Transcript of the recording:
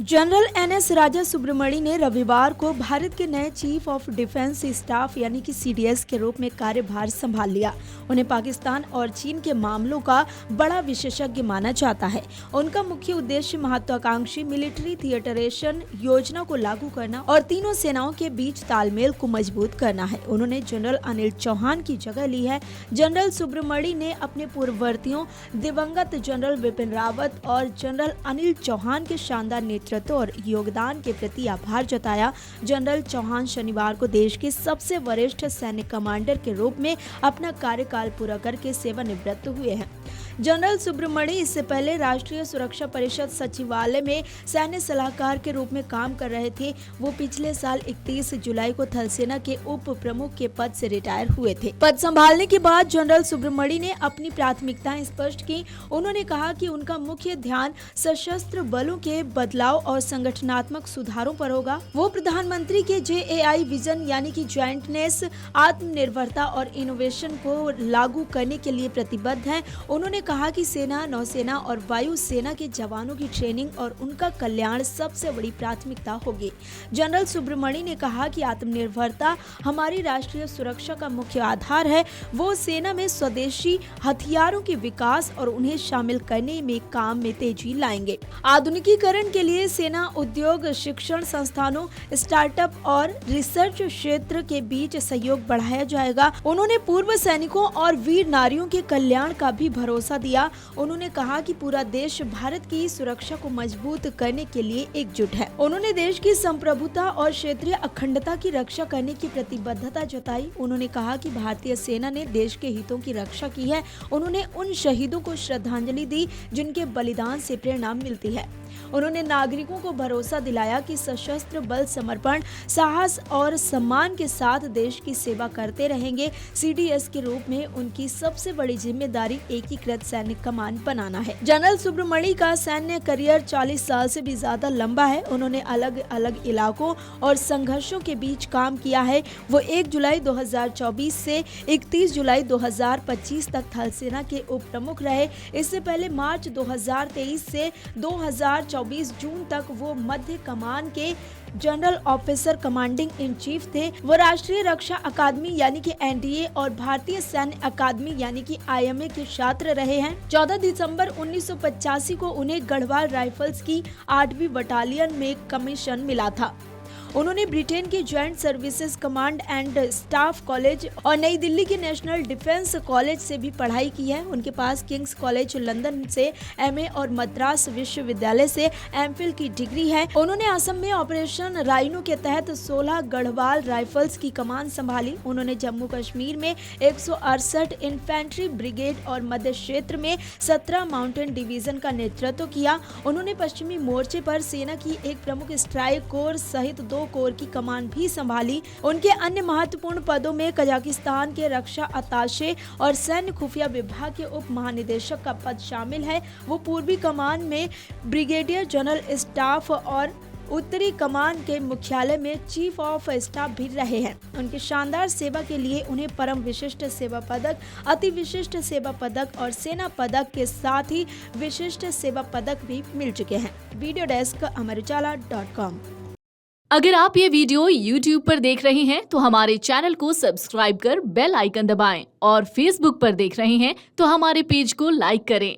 General NS राजा सुब्रमणी ने रविवार को भारत के नए चीफ ऑफ डिफेंस स्टाफ यानी कि सीडीएस के रूप में कार्यभार संभाल लिया। उन्हें पाकिस्तान और चीन के मामलों का बड़ा विशेषज्ञ माना जाता है। उनका मुख्य उद्देश्य महत्वाकांक्षी मिलिट्री थिएटरेशन योजना को लागू करना और तीनों सेनाओं के बीच तालमेल को मजबूत करना है। उन्होंने जनरल अनिल चौहान की जगह ली है। जनरल सुब्रमणी ने अपने पूर्ववर्तियों दिवंगत जनरल विपिन रावत और जनरल अनिल चौहान के शानदार नेतृत्व और योगदान के प्रति आभार जताया। जनरल चौहान शनिवार को देश के सबसे वरिष्ठ सैन्य कमांडर के रूप में अपना कार्यकाल पूरा करके सेवानिवृत्त हुए हैं। जनरल सुब्रमणी इससे पहले राष्ट्रीय सुरक्षा परिषद सचिवालय में सैन्य सलाहकार के रूप में काम कर रहे थे। वो पिछले साल 31 जुलाई को थल सेना के उप प्रमुख के पद से रिटायर हुए थे। पद संभालने के बाद जनरल सुब्रमणी ने अपनी प्राथमिकताएं स्पष्ट की। उन्होंने कहा कि उनका मुख्य ध्यान सशस्त्र बलों के बदलाव और संगठनात्मक सुधारों पर होगा। वो प्रधानमंत्री के JAI विजन यानी कि ज्वाइंटनेस, आत्मनिर्भरता और इनोवेशन को लागू करने के लिए प्रतिबद्ध हैं। उन्होंने कहा कि सेना, नौसेना और वायु सेना के जवानों की ट्रेनिंग और उनका कल्याण सबसे बड़ी प्राथमिकता होगी। जनरल सुब्रमणी ने कहा कि आत्मनिर्भरता हमारी राष्ट्रीय सुरक्षा का मुख्य आधार है। वो सेना में स्वदेशी हथियारों के विकास और उन्हें शामिल करने में काम में तेजी लाएंगे। आधुनिकीकरण के लिए सेना, उद्योग, शिक्षण संस्थानों, स्टार्टअप और रिसर्च क्षेत्र के बीच सहयोग बढ़ाया जाएगा। उन्होंने पूर्व सैनिकों और वीर नारियों के कल्याण का भी भरोसा दिया। उन्होंने कहा कि पूरा देश भारत की सुरक्षा को मजबूत करने के लिए एकजुट है। उन्होंने देश की संप्रभुता और क्षेत्रीय अखंडता की रक्षा करने की प्रतिबद्धता जताई। उन्होंने कहा कि भारतीय सेना ने देश के हितों की रक्षा की है। उन्होंने उन शहीदों को श्रद्धांजलि दी जिनके बलिदान से प्रेरणा मिलती है। उन्होंने नागरिकों को भरोसा दिलाया कि सशस्त्र बल समर्पण, साहस और सम्मान के साथ देश की सेवा करते रहेंगे। सीडीएस के रूप में उनकी सबसे बड़ी जिम्मेदारी एकीकृत सैन्य कमान बनाना है। जनरल सुब्रमणी का सैन्य करियर 40 साल से भी ज्यादा लंबा है। उन्होंने अलग अलग इलाकों और संघर्षों के बीच काम किया है। वो 1 जुलाई 2024 से 31 जुलाई 2025 तक थल सेना के उप प्रमुख रहे। इससे पहले मार्च 2023 से 2024 जून तक वो मध्य कमान के general officer commanding in chief थे। वो राष्ट्रीय रक्षा अकादमी यानी कि NDA और भारतीय सैन्य अकादमी यानी कि IMA के छात्र रहे हैं। 14 दिसंबर 1985 को उन्हें गढ़वाल राइफल्स की 8वीं बटालियन में कमीशन मिला था। उन्होंने ब्रिटेन के joint services command and staff college और नई दिल्ली के नेशनल डिफेंस कॉलेज से भी पढ़ाई की है। उनके पास किंग्स कॉलेज लंदन से MA और मद्रास विश्वविद्यालय से MPhil की डिग्री है। उन्होंने असम में ऑपरेशन राइनो के तहत 16 गढ़वाल राइफल्स की कमान संभाली। उन्होंने जम्मू कश्मीर में 168 इन्फेंट्री ब्रिगेड और मध्य क्षेत्र में 17 माउंटेन डिवीजन का नेतृत्व किया। उन्होंने पश्चिमी मोर्चे पर सेना की एक प्रमुख स्ट्राइक कोर सहित 2 कोर की कमान भी संभाली। उनके अन्य महत्वपूर्ण पदों में कजाकिस्तान के रक्षा अताशे और सैन्य खुफिया विभाग के उप महानिदेशक का पद शामिल है। वो पूर्वी कमान में ब्रिगेडियर जनरल स्टाफ और उत्तरी कमान के मुख्यालय में चीफ ऑफ स्टाफ भी रहे हैं। उनकी शानदार सेवा के लिए उन्हें परम विशिष्ट सेवा पदक, अति विशिष्ट सेवा पदक और सेना पदक के साथ ही विशिष्ट सेवा पदक भी मिल चुके हैं। Video desk amarujala.com। अगर आप ये वीडियो YouTube पर देख रहे हैं तो हमारे चैनल को सब्सक्राइब कर बेल आइकन दबाएं और Facebook पर देख रहे हैं तो हमारे पेज को लाइक करें।